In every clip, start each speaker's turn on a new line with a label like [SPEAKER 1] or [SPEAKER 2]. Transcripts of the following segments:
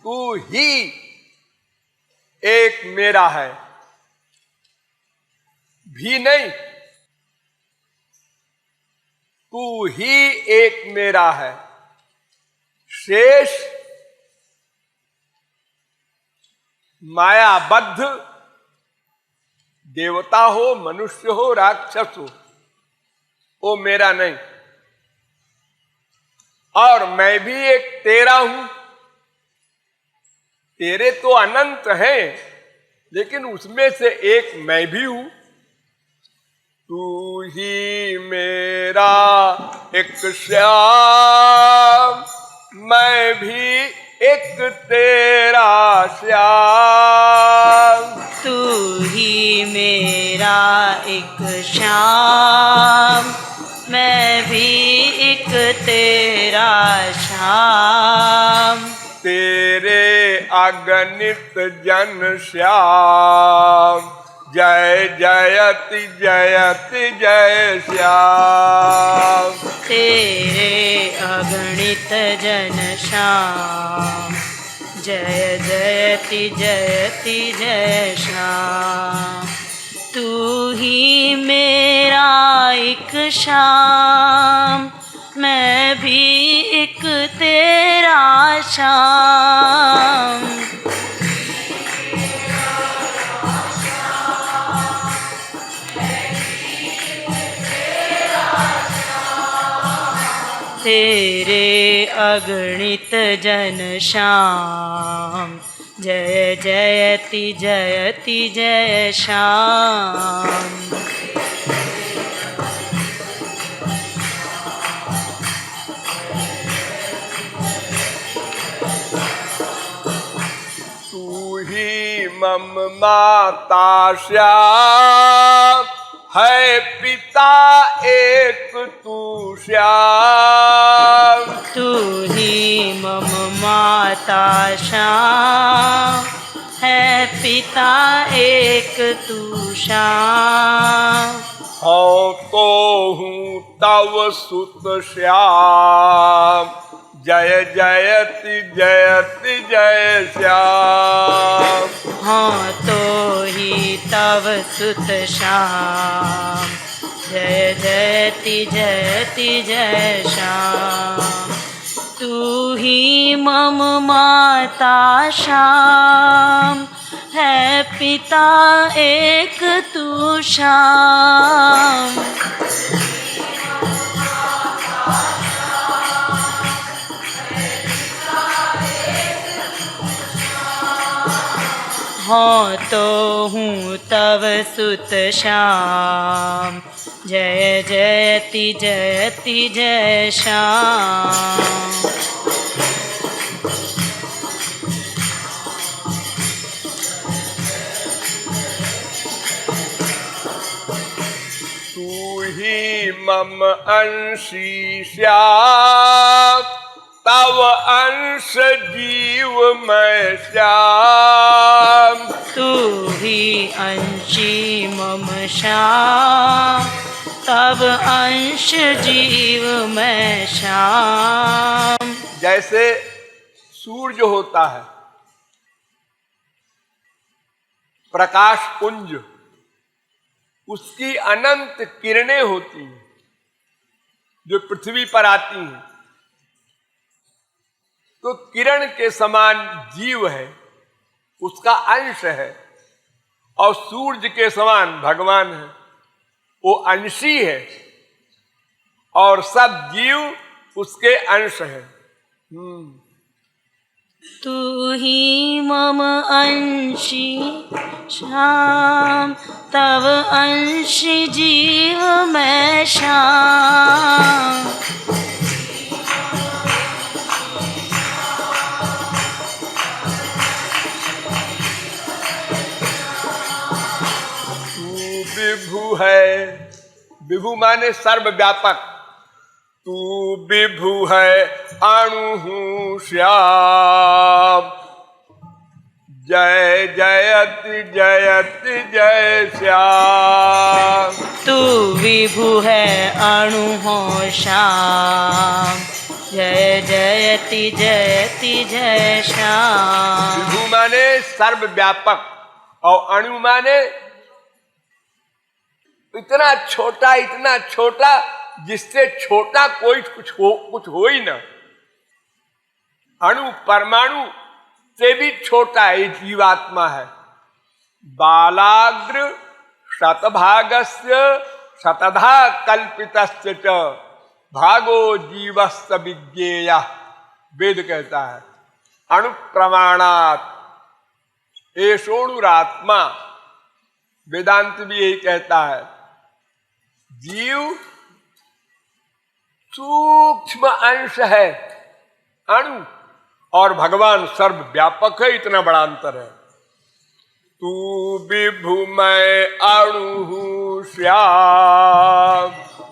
[SPEAKER 1] तू ही एक मेरा है, भी नहीं, तू ही एक मेरा है। शेष मायाबद्ध देवता हो, मनुष्य हो, राक्षस हो, वो मेरा नहीं। और मैं भी एक तेरा हूं। तेरे तो अनंत हैं, लेकिन उसमें से एक मैं भी हूं। तू ही मेरा एक श्याम, मैं भी एक तेरा श्याम।
[SPEAKER 2] तू ही मेरा एक श्याम, मैं भी एक तेरा श्याम।
[SPEAKER 1] तेरे अगणित जन श्याम, जय जयति जयति जय श्याम।
[SPEAKER 2] तेरे अगणित जन श्याम, जय जयति जयति जय श्याम। तू ही मेरा एक श्याम, मैं भी एक तेरा श्याम। तेरे अगणित जन श्याम, जय जयति जयति जय श्याम।
[SPEAKER 1] तू ही मम माता श्याम, है पिता एक तू श्याम।
[SPEAKER 2] तू ही मम माता श्याम, है पिता एक तू श्याम।
[SPEAKER 1] हाँ तो हूँ तव सुत श्याम, जय जयति जयति जय श्याम।
[SPEAKER 2] हाँ तो ही तव सुत श्याम, जय जयति जयति जय श्याम। तू ही मम माता श्याम, है पिता एक तू श्याम। हाँ तो हूँ तव सुत श्याम, जय जयति जयति जय श्याम।
[SPEAKER 1] तू ही मम अंशी श्याम, तव अंश जीव मैं श्याम।
[SPEAKER 2] तू ही अंशी मम श्याम, तब अंश जीव मैं श्याम।
[SPEAKER 1] जैसे सूरज होता है, प्रकाश पुंज, उसकी अनंत किरणें होती हैं जो पृथ्वी पर आती हैं, तो किरण के समान जीव है, उसका अंश है। और सूरज के समान भगवान है, वो अंशी है, और सब जीव उसके अंश हैं।
[SPEAKER 2] तू ही मम अंशी श्याम, तव अंश जीव मैं श्याम।
[SPEAKER 1] विभु है, विभु माने सर्वव्यापक। तू विभु है अणु श्याम, जय जयति जयति जय श्याम।
[SPEAKER 2] तू विभु है अणु हो श्याम, जय जयति जयति जय श्याम।
[SPEAKER 1] विभु माने सर्वव्यापक और अणु माने इतना छोटा जिससे छोटा कोई कुछ हो ही ना। अणु परमाणु से भी छोटा ये जीवात्मा है। बालाग्र शतभागस्य शतधा कल्पितस्य च भागो जीवस्य विज्ञेय। वेद कहता है अणु प्रमाणात् एषोणुरात्मा। वेदांत भी यही कहता है। जीव सूक्ष्म अंश है अणु, और भगवान सर्वव्यापक है। इतना बड़ा अंतर है। तू विभु मैं अणु श्याम,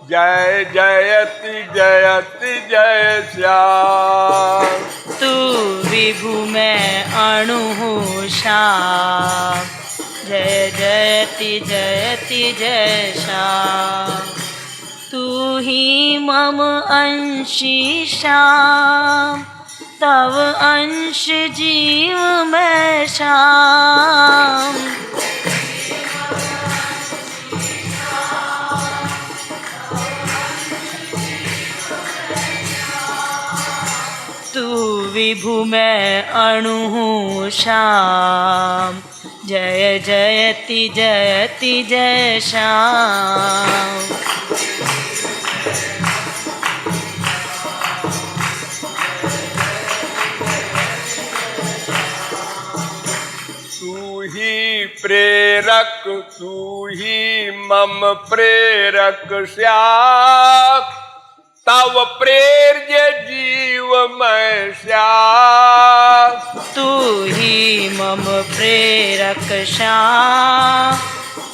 [SPEAKER 1] जय जयति जयति जय श्याम।
[SPEAKER 2] तू विभु मैं अणु हूँ श्याम, जय जयति जयति जय श्याम। तू ही मम अंशी श्याम, तव अंश जीव मैं श्याम। तू विभु मैं अणु हूँ श्याम, जय जयति जयति जय श्याम।
[SPEAKER 1] प्रेरक तू ही मम प्रेरक श्याम, तव प्रेर्य जीव मैं श्याम।
[SPEAKER 2] तू ही मम प्रेरक श्याम,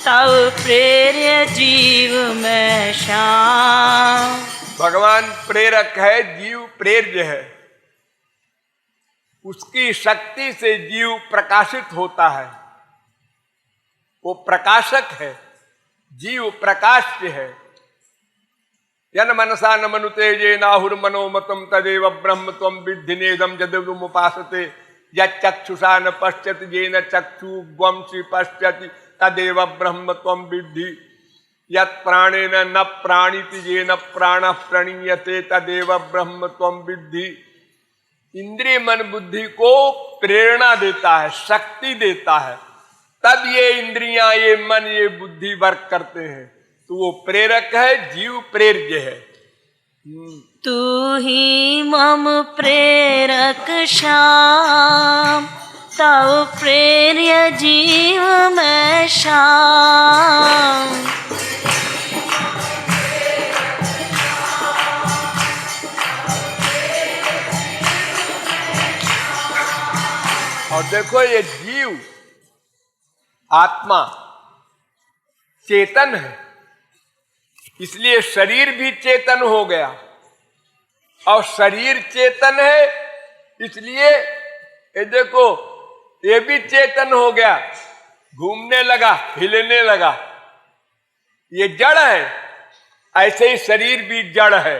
[SPEAKER 2] तव प्रेर्य जीव मैं श्याम।
[SPEAKER 1] भगवान प्रेरक है, जीव प्रेर्य है। उसकी शक्ति से जीव प्रकाशित होता है। वो प्रकाशक है, जीव प्रकाश्य है। यन मनसा न मनुते नाहुर मनोमतम तदेव ब्रह्म त्वं विद्धि नेदम यदुमुपासते। यक्षुषा न पश्यति येन चक्षुर्वंशी पश्यति तदेव ब्रह्म त्वं विद्धि। यत् प्राणेन न प्राणीति येन प्राणः प्रणीयते तदेव ब्रह्म त्वं विद्धि। इंद्रिय मन बुद्धि को प्रेरणा देता है, शक्ति देता है, तब ये इंद्रियां, ये मन, ये बुद्धि वर्क करते हैं। तो वो प्रेरक है, जीव प्रेर्य है।
[SPEAKER 2] तू ही मम प्रेरक श्याम, तव प्रेर्य जीव मैं श्याम।
[SPEAKER 1] और देखो ये जीव आत्मा चेतन है, इसलिए शरीर भी चेतन हो गया। और शरीर चेतन है इसलिए ये देखो ये भी चेतन हो गया, घूमने लगा, हिलने लगा। ये जड़ है, ऐसे ही शरीर भी जड़ है।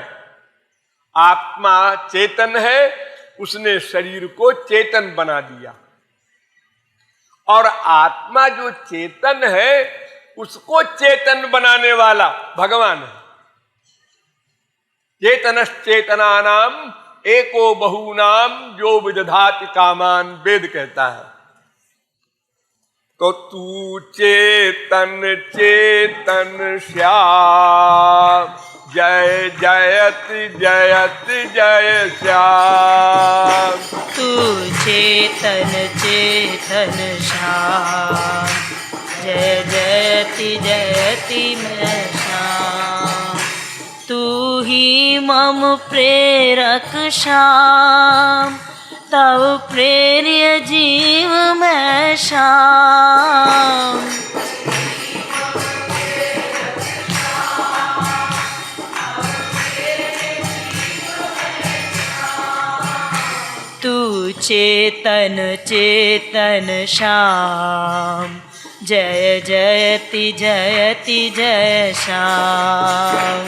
[SPEAKER 1] आत्मा चेतन है, उसने शरीर को चेतन बना दिया। और आत्मा जो चेतन है उसको चेतन बनाने वाला भगवान है। चेतनश्चेतनानाम एको बहूनाम जो विदधाति कामान, वेद कहता है। तो तू चेतन चेतन श्याम, जय जयति जयति जय श्याम।
[SPEAKER 2] तू चेतन चेतन श्याम, जय जयति जयति मैं श्याम। तू ही मम प्रेरक श्याम, तव प्रेर्य जीव मैं श्याम। तू चेतन चेतन श्याम, जय जयति जयति जय श्याम।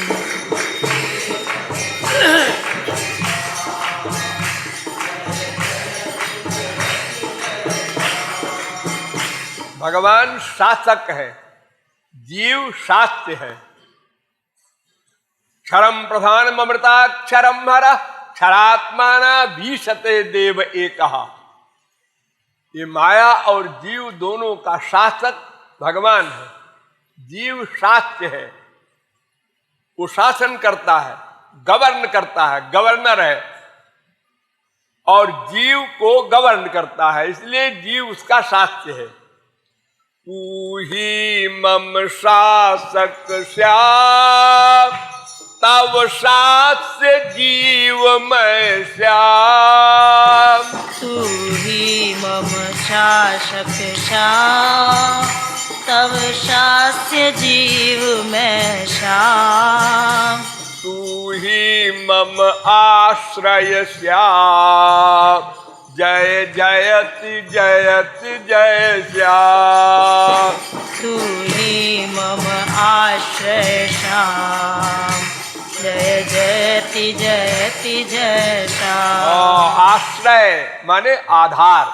[SPEAKER 1] भगवान शासक है, जीव शास्य है। क्षरम प्रधान अमृताक्षरम हर क्षरात्माना भीषते देव एकहा। ये माया और जीव दोनों का शासक भगवान है। जीव शास्य है, वो शासन करता है, गवर्न करता है, गवर्नर है, और जीव को गवर्न करता है, इसलिए जीव उसका शास्य है। तू ही मम शासक श्याम, तव शास्य जीव मैं श्याम।
[SPEAKER 2] तू ही मम शासक श्याम, तव शास्य जीव मैं श्याम।
[SPEAKER 1] तू ही मम आश्रय श्याम, जय जयति जयति जय श्याम।
[SPEAKER 2] तू ही मम आश्रय श्याम, जय जयति जयति जय श्याम।
[SPEAKER 1] आश्रय माने आधार,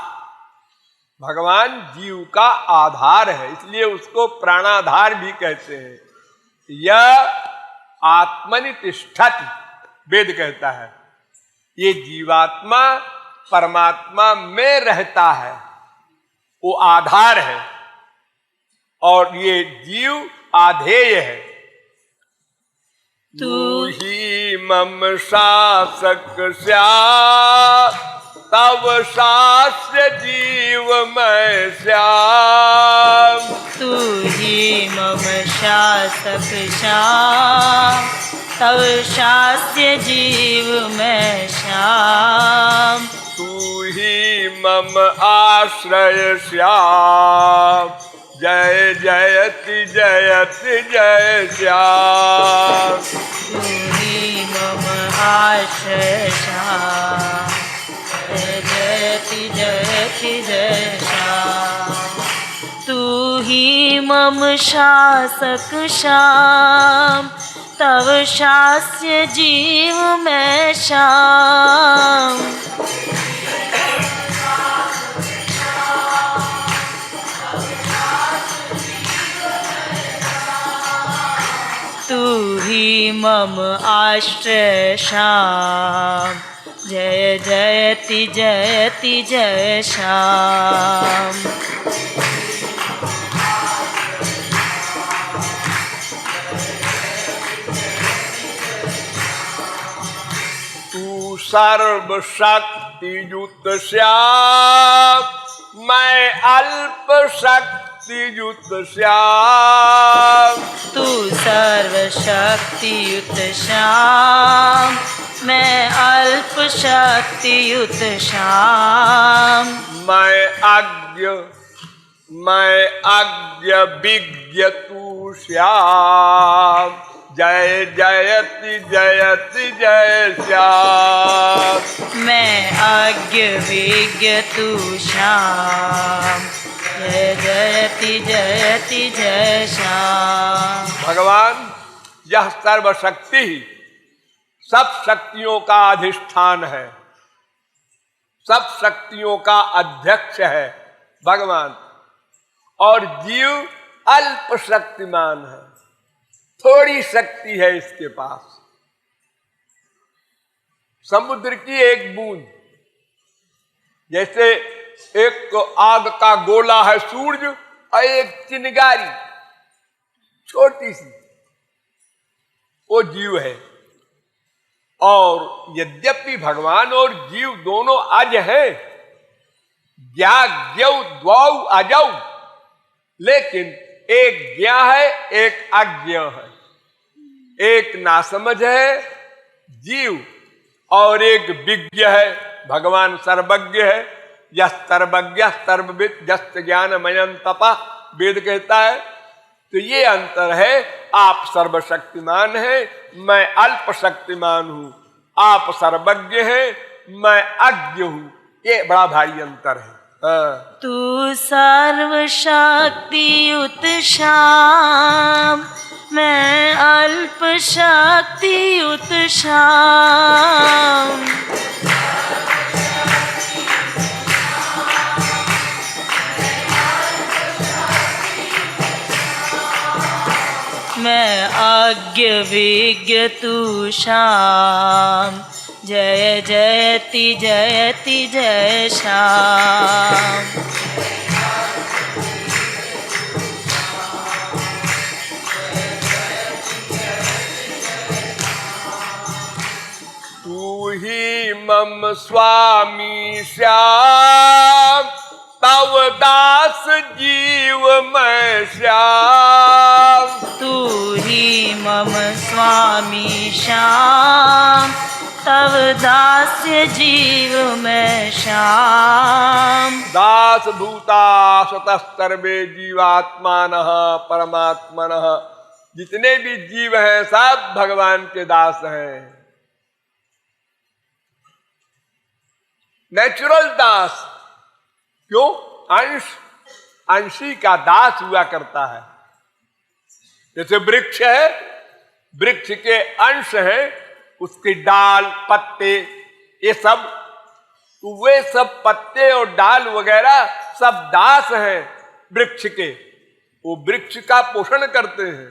[SPEAKER 1] भगवान जीव का आधार है, इसलिए उसको प्राणाधार भी कहते हैं। यह आत्मनि तिष्ठति, वेद कहता है। ये जीवात्मा परमात्मा में रहता है, वो आधार है, और ये जीव आधेय है। तू ही मम शासक श्याम, तव शास्य जीव मैं श्याम।
[SPEAKER 2] तू ही मम शासक श्याम, तव शास्य जीव मैं श्याम।
[SPEAKER 1] तू ही मम आश्रय श्याम, जय जयति जयति जय श्याम।
[SPEAKER 2] तू ही मम आश्रय श्याम, जय जयति जयति जय श्याम। तू ही मम शासक श्याम, तव शास्य जीव मैं श्याम। तू ही मम आश्रय श्याम, जय जयति जयति जय श्याम।
[SPEAKER 1] तू सर्व शक्ति युक्त श्याम, मैं अल्प शक्ति युक्त श्याम।
[SPEAKER 2] तू सर्व शक्ति युक्त श्याम, मैं अल्प शक्ति युक्त श्याम।
[SPEAKER 1] मैं अज्ञ विज्ञ तू श्याम, जय जयति जयति जय श्याम।
[SPEAKER 2] मैं अज्ञ विज्ञ तू श्याम, जय जयति जयति जय श्याम।
[SPEAKER 1] भगवान यह सर्वशक्ति ही सब शक्तियों का अधिष्ठान है, सब शक्तियों का अध्यक्ष है भगवान, और जीव अल्प शक्तिमान है, थोड़ी शक्ति है इसके पास। समुद्र की एक बूंद, जैसे एक आग का गोला है सूरज, और एक चिनगारी छोटी सी, वो जीव है। और यद्यपि भगवान और जीव दोनों अज हैं, ज्ञौ द्वौ अजौ, लेकिन एक ज्ञा है एक अज्ञ है, एक नासमझ है जीव, और एक विज्ञ है भगवान, सर्वज्ञ है। यह सर्वज्ञ सर्वविद जस्त ज्ञानमयं तपः, वेद कहता है। तो ये अंतर है, आप सर्वशक्तिमान हैं, मैं अल्प शक्तिमान हूं। आप सर्वज्ञ हैं, मैं अज्ञ हूं। ये बड़ा भारी अंतर है।
[SPEAKER 2] तू सर्व शक्ति युत श्याम, मैं अल्प शक्ति युत श्याम। मैं आज्ञ विज्ञ तू श्याम। जय जयति जयति जय श्याम।
[SPEAKER 1] तू ही मम स्वामी श्याम, तव दास जीव मैं श्याम।
[SPEAKER 2] तू ही मम स्वामी श्याम, तव दास्य जीव मैं श्याम।
[SPEAKER 1] दास भूता स्वतस्तर्वे जीवात्मानः परमात्मनः। जितने भी जीव हैं सब भगवान के दास हैं। नेचुरल दास, क्यों? अंशी का दास हुआ करता है। जैसे वृक्ष है, वृक्ष के अंश है, उसके डाल पत्ते ये सब, तो वे सब पत्ते और डाल वगैरह सब दास हैं वृक्ष के। वो वृक्ष का पोषण करते हैं।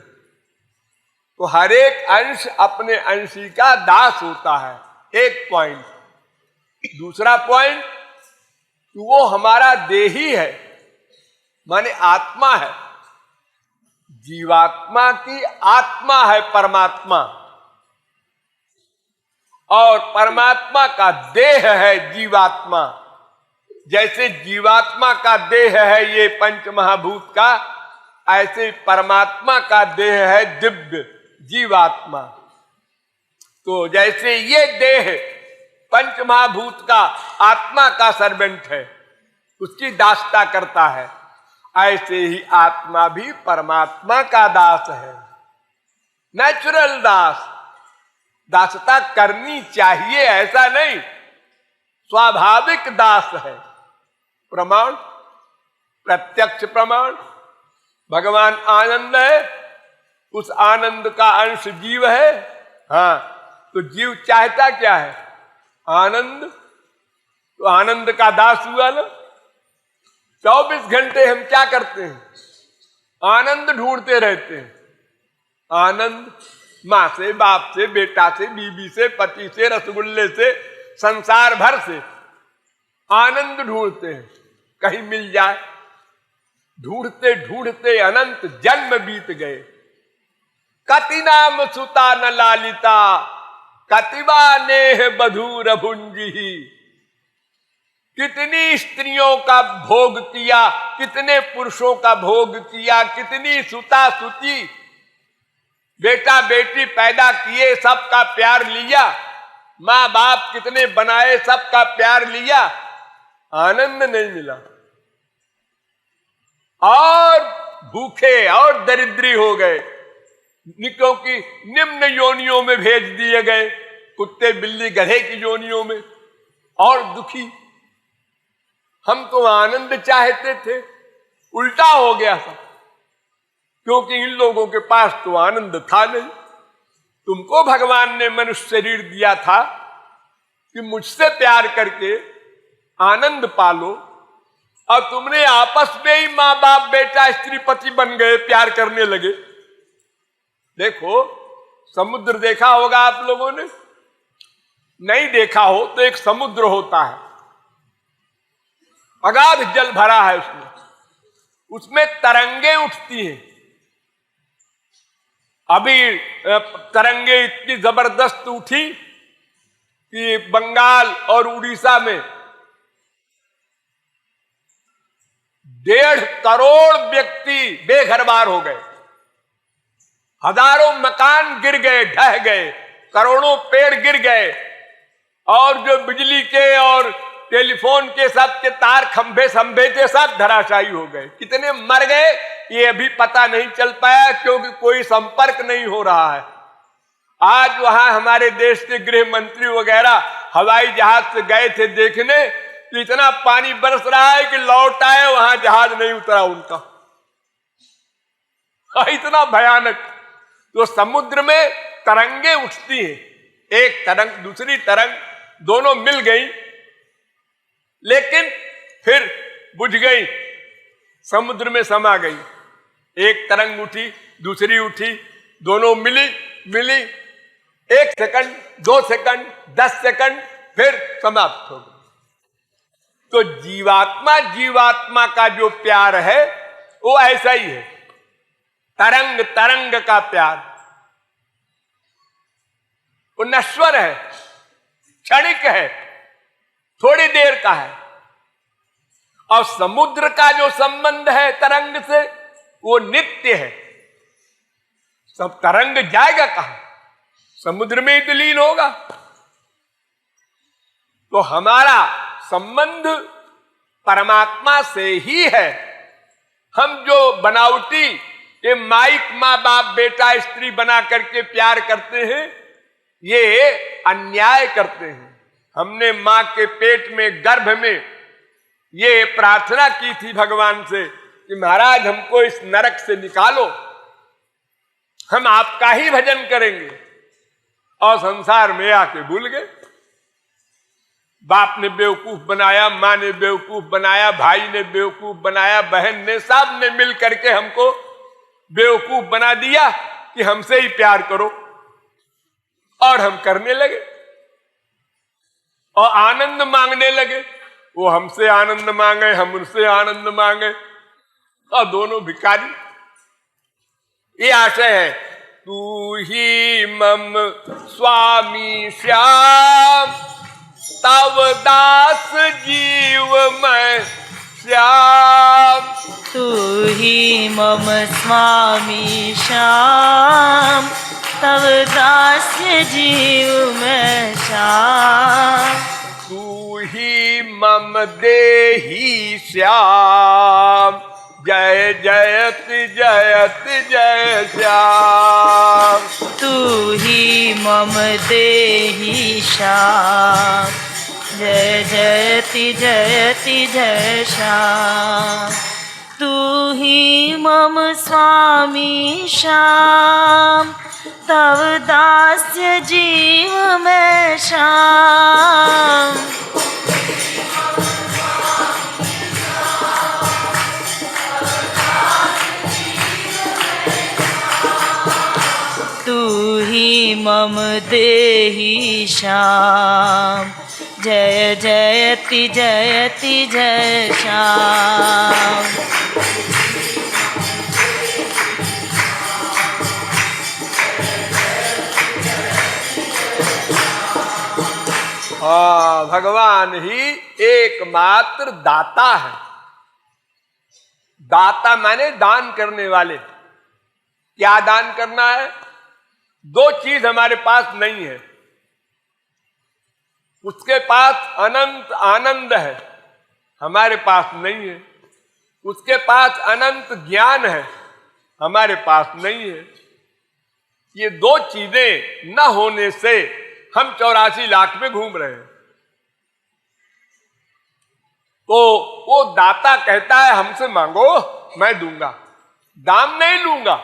[SPEAKER 1] तो हर एक अंश अपने अंशी का दास होता है। एक पॉइंट। दूसरा पॉइंट, वो हमारा देही है, माने आत्मा है। जीवात्मा की आत्मा है परमात्मा, और परमात्मा का देह है जीवात्मा। जैसे जीवात्मा का देह है ये पंच महाभूत का, ऐसे परमात्मा का देह है दिव्य जीवात्मा। तो जैसे ये देह पंच महाभूत का आत्मा का सर्वेंट है, उसकी दासता करता है, ऐसे ही आत्मा भी परमात्मा का दास है। नेचुरल दास। दासता करनी चाहिए ऐसा नहीं, स्वाभाविक दास है। प्रमाण, प्रत्यक्ष प्रमाण। भगवान आनंद है, उस आनंद का अंश जीव है। हाँ, तो जीव चाहता क्या है? आनंद। तो आनंद का दास हुआ ना। 24 घंटे हम क्या करते हैं? आनंद ढूंढते रहते हैं। आनंद माँ से, बाप से, बेटा से, बीवी से, पति से, रसगुल्ले से, संसार भर से आनंद ढूंढते हैं, कहीं मिल जाए। ढूंढते ढूंढते अनंत जन्म बीत गए। कति नाम सुता न लालिता, कतिबा नेह बधूर भुंजी। कितनी स्त्रियों का भोग किया, कितने पुरुषों का भोग किया, कितनी सुता सुती, बेटा बेटी पैदा किए, सबका प्यार लिया, माँ बाप कितने बनाए, सबका प्यार लिया, आनंद नहीं मिला। और भूखे और दरिद्री हो गए, क्योंकि निम्न योनियों में भेज दिए गए, कुत्ते बिल्ली गधे की योनियों में, और दुखी। हम तो आनंद चाहते थे, उल्टा हो गया सब, क्योंकि इन लोगों के पास तो आनंद था नहीं। तुमको भगवान ने मनुष्य शरीर दिया था कि मुझसे प्यार करके आनंद पालो, और तुमने आपस में ही माँ बाप बेटा स्त्री पति बन गए, प्यार करने लगे। देखो, समुद्र देखा होगा आप लोगों ने, नहीं देखा हो तो एक समुद्र होता है, अगाध जल भरा है, उसमें तरंगे उठती हैं। अभी तरंगे इतनी जबरदस्त उठी कि बंगाल और उड़ीसा में 1.5 करोड़ व्यक्ति बेघरबार हो गए, हजारों मकान गिर गए, ढह गए, करोड़ों पेड़ गिर गए, और जो बिजली के और टेलीफोन के सब के तार खंभे संभे थे सब धराशायी हो गए। कितने मर गए ये अभी पता नहीं चल पाया, क्योंकि कोई संपर्क नहीं हो रहा है। आज वहां हमारे देश के गृह मंत्री वगैरह हवाई जहाज से गए थे देखने, तो इतना पानी बरस रहा है कि लौट आए, वहां जहाज नहीं उतरा उनका। इतना भयानक। तो समुद्र में तरंगे उठती हैं, एक तरंग दूसरी तरंग दोनों मिल गई, लेकिन फिर बुझ गई, समुद्र में समा गई। एक तरंग उठी, दूसरी उठी, दोनों मिली मिली, 1 सेकंड, 2 सेकंड, 10 सेकंड, फिर समाप्त हो गई। तो जीवात्मा जीवात्मा का जो प्यार है वो ऐसा ही है, तरंग तरंग का प्यार। वो नश्वर है, क्षणिक है, थोड़ी देर का है। और समुद्र का जो संबंध है तरंग से वो नित्य है। सब तरंग जाएगा कहां? समुद्र में ही तो लीन होगा। तो हमारा संबंध परमात्मा से ही है। हम जो बनावटी ये माइक माँ बाप बेटा स्त्री बना करके प्यार करते हैं, ये अन्याय करते हैं। हमने मां के पेट में, गर्भ में ये प्रार्थना की थी भगवान से कि महाराज हमको इस नरक से निकालो, हम आपका ही भजन करेंगे। और संसार में आके भूल गए। बाप ने बेवकूफ बनाया, मां ने बेवकूफ बनाया, भाई ने बेवकूफ बनाया, बहन ने, सब ने मिल करके हमको बेवकूफ बना दिया कि हमसे ही प्यार करो। और हम करने लगे और आनंद मांगने लगे। वो हमसे आनंद मांगे, हम उनसे आनंद मांगे, और दोनों भिखारी। ये आशय है, तू ही मम स्वामी श्याम, तव दास जीव मैं श्याम।
[SPEAKER 2] तू ही मम स्वामी श्याम, तव दास जीव मैं श्याम।
[SPEAKER 1] तू ही मम देहि श्याम, जय जयति जयति जय श्याम।
[SPEAKER 2] तू ही मम देहि श्याम, जय जयति जयति जय श्याम। तू ही मम स्वामी श्याम, तव दास्य जीव मैं श्याम। तू ही मम देहि श्याम, जय जयति जयति जय श्याम।
[SPEAKER 1] हाँ, भगवान ही एकमात्र दाता है। दाता माने दान करने वाले। क्या दान करना है? 2 चीज हमारे पास नहीं है। उसके पास अनंत आनंद है, हमारे पास नहीं है। उसके पास अनंत ज्ञान है, हमारे पास नहीं है। ये 2 चीजें न होने से हम 84 लाख में घूम रहे हैं। तो वो दाता कहता है हमसे मांगो, मैं दूंगा, दाम नहीं लूंगा,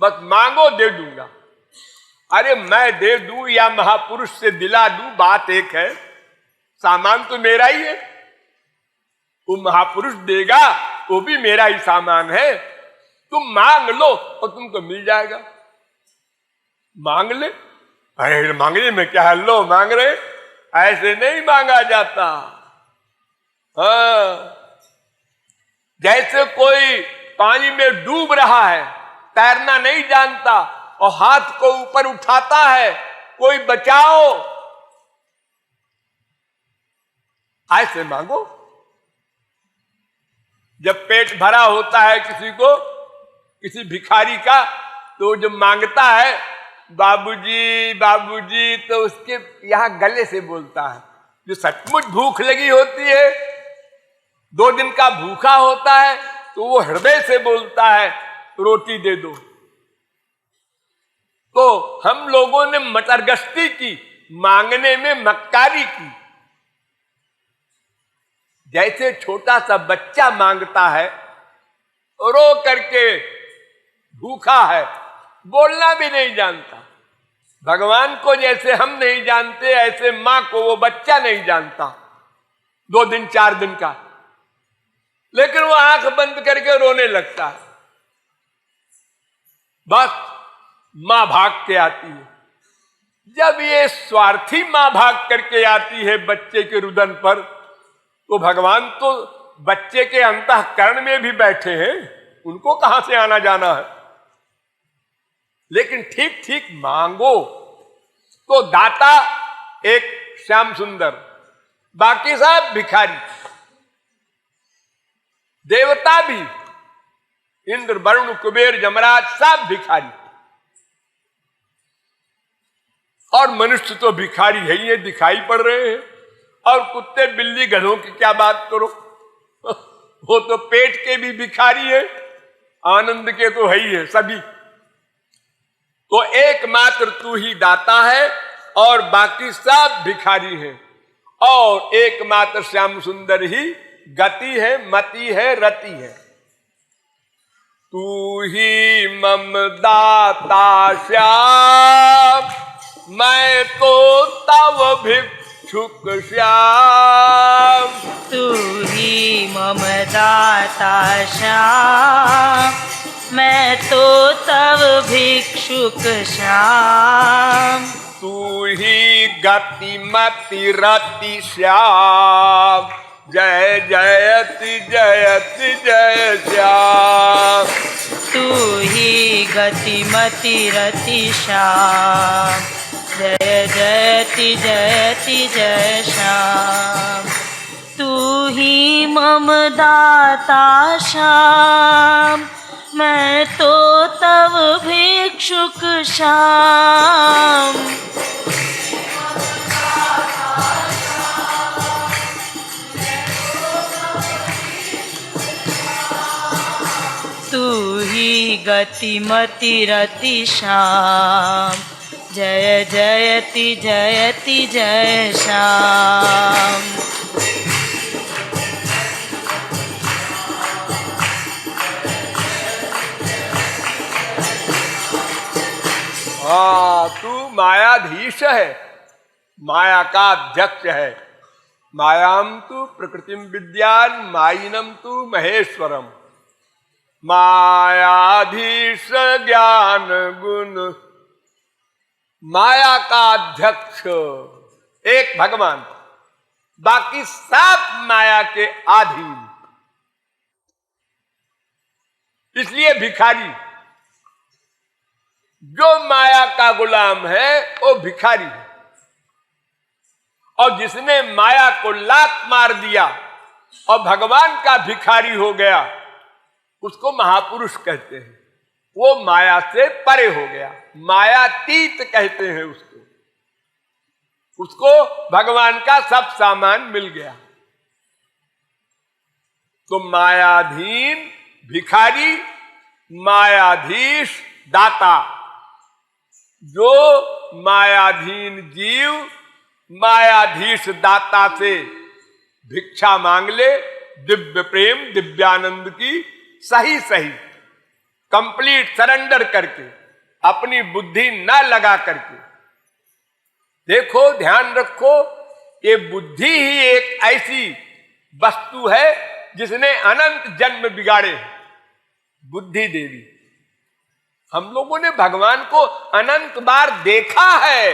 [SPEAKER 1] बस मांगो दे दूंगा। अरे मैं दे दूं या महापुरुष से दिला दूं, बात एक है। सामान तो मेरा ही है। वो महापुरुष देगा, वो भी मेरा ही सामान है। तुम मांग लो और तुमको मिल जाएगा। मांग ले। अरे मांगने में क्या है, लो मांग रहे, ऐसे नहीं मांगा जाता। हाँ, जैसे कोई पानी में डूब रहा है, तैरना नहीं जानता और हाथ को ऊपर उठाता है, कोई बचाओ, ऐसे मांगो। जब पेट भरा होता है किसी को, किसी भिखारी का, तो जब मांगता है बाबूजी बाबूजी, तो उसके यहां गले से बोलता है। जो सचमुच भूख लगी होती है, 2 दिन का भूखा होता है, तो वो हृदय से बोलता है रोटी दे दो। तो हम लोगों ने मटरगश्ती की, मांगने में मक्कारी की। जैसे छोटा सा बच्चा मांगता है, रो करके भूखा है, बोलना भी नहीं जानता। भगवान को जैसे हम नहीं जानते, ऐसे मां को वो बच्चा नहीं जानता, 2 दिन 4 दिन का, लेकिन वो आंख बंद करके रोने लगता है। बस मां भाग के आती है। जब ये स्वार्थी मां भाग करके आती है बच्चे के रुदन पर, तो भगवान तो बच्चे के अंतःकरण में भी बैठे हैं, उनको कहां से आना जाना है। लेकिन ठीक ठीक मांगो तो दाता एक श्याम सुंदर, बाकी सब भिखारी। देवता भी, इंद्र वरुण कुबेर जमराज सब भिखारी, और मनुष्य तो भिखारी है ही, ये दिखाई पड़ रहे हैं। और कुत्ते बिल्ली गधों की क्या बात करो, वो तो पेट के भी भिखारी है, आनंद के तो है ही है सभी। तो एकमात्र तू ही दाता है और बाकी सब भिखारी हैं, और एकमात्र श्याम सुंदर ही गति है, मति है, रति है। तू ही मम दाता श्याम, मैं तो तव भिक्षुक श्याम।
[SPEAKER 2] तू ही मम दाता श्याम, मैं तो तव भिक्षुक श्याम।
[SPEAKER 1] तू ही गति मति रति श्याम, जय जयति जयति जय श्याम।
[SPEAKER 2] तू ही गति मति रति श्याम, जय जयति जयति जय श्याम। तू ही मम दाता श्याम, मैं तो तव भिक्षुक श्याम। तू ही गति मति रति श्याम, जय जयति जयति जय श्याम।
[SPEAKER 1] हाँ, तू मायाधीश है, माया का अध्यक्ष है। मायाम तू प्रकृतिम विद्यान मायिनम तू महेश्वरम। मायाधीश ज्ञान गुण, माया का अध्यक्ष एक भगवान, बाकी सब माया के अधीन। इसलिए भिखारी, जो माया का गुलाम है वो भिखारी है, और जिसने माया को लात मार दिया और भगवान का भिखारी हो गया, उसको महापुरुष कहते हैं। वो माया से परे हो गया, मायातीत कहते हैं उसको। उसको भगवान का सब सामान मिल गया। तो मायाधीन भिखारी, मायाधीश दाता। जो मायाधीन जीव मायाधीश दाता से भिक्षा मांग ले, दिव्य प्रेम दिव्यानंद की सही सही कंप्लीट सरेंडर करके, अपनी बुद्धि न लगा करके। देखो, ध्यान रखो, ये बुद्धि ही एक ऐसी वस्तु है जिसने अनंत जन्म बिगाड़े। बुद्धि देवी, हम लोगों ने भगवान को अनंत बार देखा है।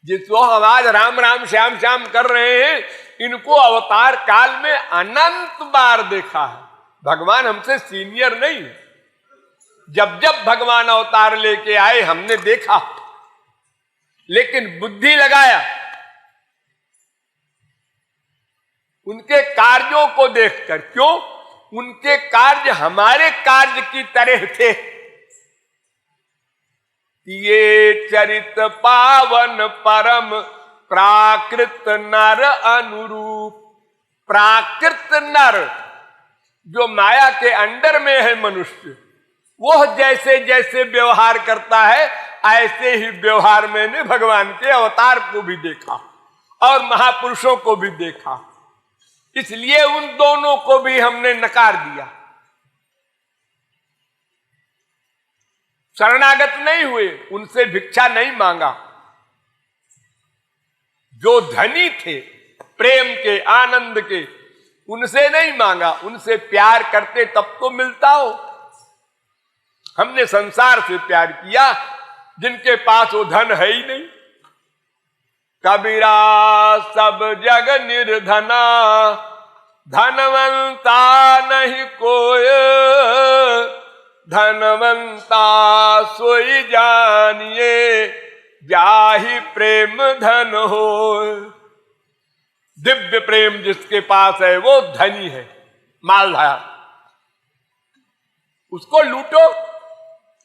[SPEAKER 1] जिसको हम आज राम राम श्याम श्याम कर रहे हैं, इनको अवतार काल में अनंत बार देखा है। भगवान हमसे सीनियर नहीं है। जब जब भगवान अवतार लेके आए हमने देखा, लेकिन बुद्धि लगाया उनके कार्यों को देखकर। क्यों? उनके कार्य हमारे कार्य की तरह थे। ये चरित पावन परम प्राकृत नर अनुरूप। प्राकृत नर जो माया के अंडर में है मनुष्य, वो जैसे जैसे व्यवहार करता है ऐसे ही व्यवहार मैंने भगवान के अवतार को भी देखा और महापुरुषों को भी देखा। इसलिए उन दोनों को भी हमने नकार दिया। शरणागत नहीं हुए, उनसे भिक्षा नहीं मांगा। जो धनी थे प्रेम के आनंद के, उनसे नहीं मांगा। उनसे प्यार करते तब तो मिलता हो। हमने संसार से प्यार किया जिनके पास वो धन है ही नहीं। कबीरा सब जग निर्धना, धनवंता नहीं कोय, धनवंता सोई जानिए, जाहि प्रेम धन हो। दिव्य प्रेम जिसके पास है वो धनी है, मालधाया। उसको लूटो।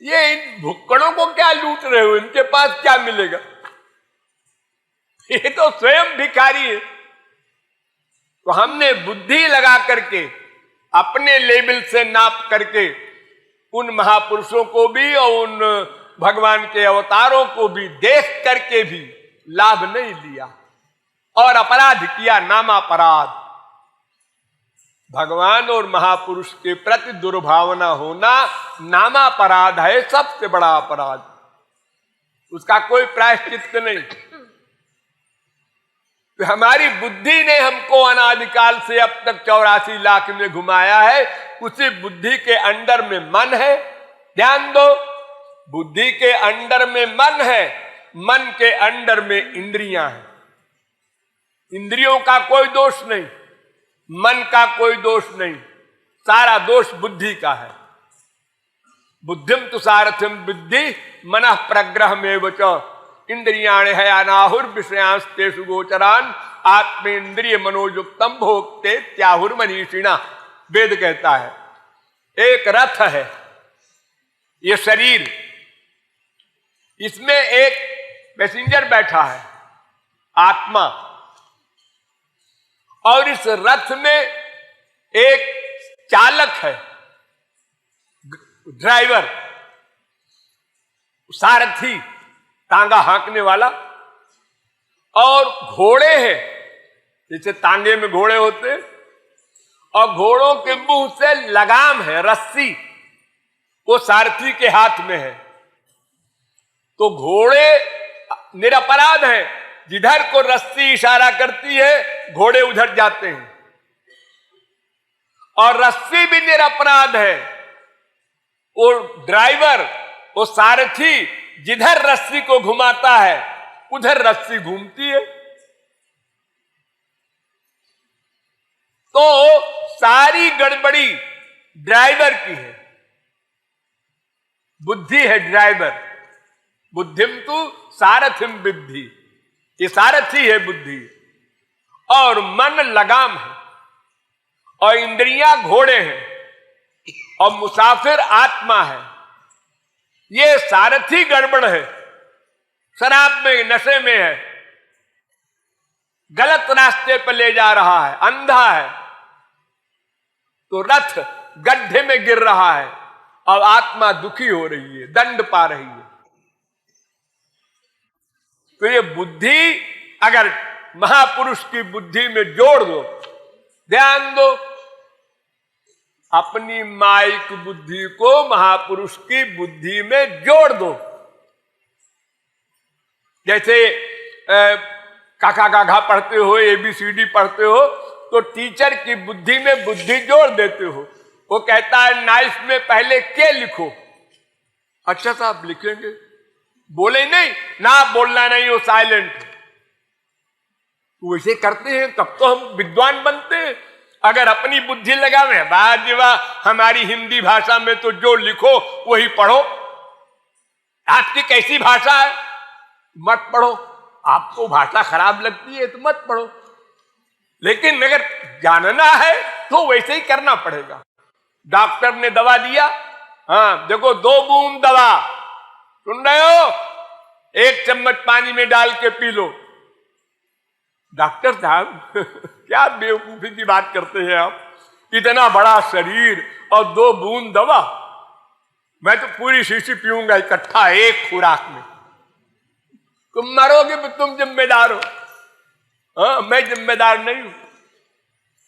[SPEAKER 1] ये इन भुक्कड़ों को क्या लूट रहे हो? इनके पास क्या मिलेगा? ये तो स्वयं भिखारी है। तो हमने बुद्धि लगा करके अपने लेवल से नाप करके उन महापुरुषों को भी और उन भगवान के अवतारों को भी देख करके भी लाभ नहीं लिया और अपराध किया, नामापराध। भगवान और महापुरुष के प्रति दुर्भावना होना नामापराध है, सबसे बड़ा अपराध। उसका कोई प्रायश्चित नहीं। तो हमारी बुद्धि ने हमको अनादिकाल से अब तक 84 लाख में घुमाया है। उसी बुद्धि के अंडर में मन है। ध्यान दो, बुद्धि के अंडर में मन है, मन के अंडर में इंद्रियां हैं। इंद्रियों का कोई दोष नहीं, मन का कोई दोष नहीं, सारा दोष बुद्धि का है। बुद्धिम तु सारथिम विद्धि मनः प्रग्रह में वच, इंद्रियाणि है अनाहुर विषयांस्तेषु गोचरान, आत्मेन्द्रिय मनोयुक्तम भोक्ते त्याहुर मनीषिणा। वेद कहता है एक रथ है ये शरीर, इसमें एक पैसेंजर बैठा है आत्मा, और इस रथ में एक चालक है, ड्राइवर, सारथी, तांगा हाँकने वाला, और घोड़े हैं जैसे तांगे में घोड़े होते, और घोड़ों के मुंह से लगाम है, रस्सी, वो सारथी के हाथ में है। तो घोड़े निरपराध हैं, जिधर को रस्सी इशारा करती है घोड़े उधर जाते हैं, और रस्सी भी निरपराध है। वो ड्राइवर, वो सारथी जिधर रस्सी को घुमाता है उधर रस्सी घूमती है। तो सारी गड़बड़ी ड्राइवर की है, बुद्धि है ड्राइवर। बुद्धिम तु सारथिम विद्धि, ये सारथी है बुद्धि, और मन लगाम है, और इंद्रियां घोड़े हैं, और मुसाफिर आत्मा है। ये सारथी गड़बड़ है, शराब में, नशे में है, गलत रास्ते पर ले जा रहा है, अंधा है, तो रथ गड्ढे में गिर रहा है और आत्मा दुखी हो रही है, दंड पा रही है। तो ये बुद्धि अगर महापुरुष की बुद्धि में जोड़ दो, ध्यान दो, अपनी माइक बुद्धि को महापुरुष की बुद्धि में जोड़ दो। जैसे काका काका पढ़ते हो, ABCD पढ़ते हो, तो टीचर की बुद्धि में बुद्धि जोड़ देते हो। वो कहता है नाइफ में पहले के लिखो। अच्छा साहब लिखेंगे, बोले नहीं ना, बोलना नहीं, वो साइलेंट। वैसे करते हैं तब तो हम विद्वान बनते हैं। अगर अपनी बुद्धि लगावे, वाह जी वाह, हमारी हिंदी भाषा में तो जो लिखो वही पढ़ो। आपकी कैसी भाषा है, मत पढ़ो। आपको भाषा खराब लगती है तो मत पढ़ो, लेकिन अगर जानना है तो वैसे ही करना पड़ेगा। डॉक्टर ने दवा दिया, हाँ देखो 2 बूंद दवा, सुन रहे हो, 1 चम्मच पानी में डाल के पी लो। डॉक्टर साहब क्या बेवकूफी की बात करते हैं आप, इतना बड़ा शरीर और 2 बूंद दवा, मैं तो पूरी शीशी पीऊंगा इकट्ठा एक खुराक में। तुम मरोगे तो तुम जिम्मेदार हो, हाँ मैं जिम्मेदार नहीं हूं।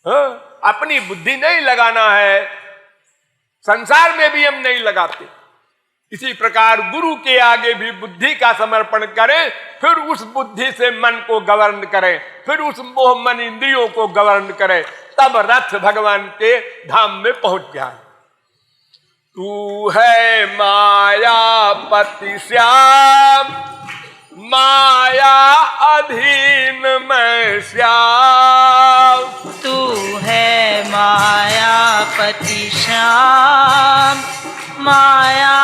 [SPEAKER 1] हाँ, अपनी बुद्धि नहीं लगाना है, संसार में भी हम नहीं लगाते। इसी प्रकार गुरु के आगे भी बुद्धि का समर्पण करें, फिर उस बुद्धि से मन को गवर्न करें, फिर उस मोह मन इंद्रियों को गवर्न करें, तब रथ भगवान के धाम में पहुंच जाए। तू है मायापति श्याम, माया अधीन मैं श्याम।
[SPEAKER 2] तू है मायापति श्याम, माया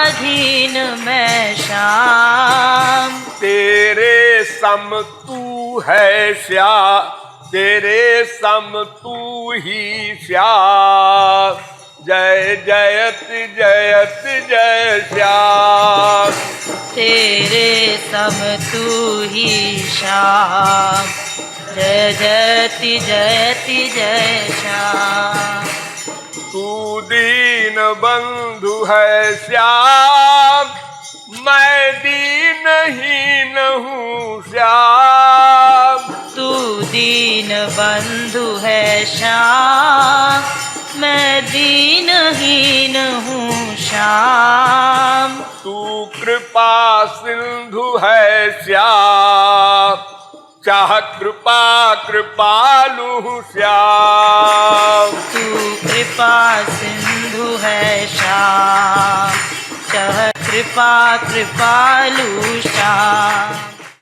[SPEAKER 2] अधीन मैं श्याम।
[SPEAKER 1] तेरे सम तू है श्याम, तेरे सम तू ही श्याम। जय जयत जयत जय श्याम।
[SPEAKER 2] तेरे सम तू ही श्याम, जय जयति जयति जय श्याम।
[SPEAKER 1] तू दीन बंधु है श्याम, मैं दीनहीन हूँ श्याम।
[SPEAKER 2] तू दीन बंधु है श्याम, मैं दीनहीन हूँ श्याम।
[SPEAKER 1] तू कृपा सिंधु है श्याम, चाह कृपा कृपालु श्याम।
[SPEAKER 2] तू कृपा सिंधु है श्याम, चाह कृपा कृपालु श्याम।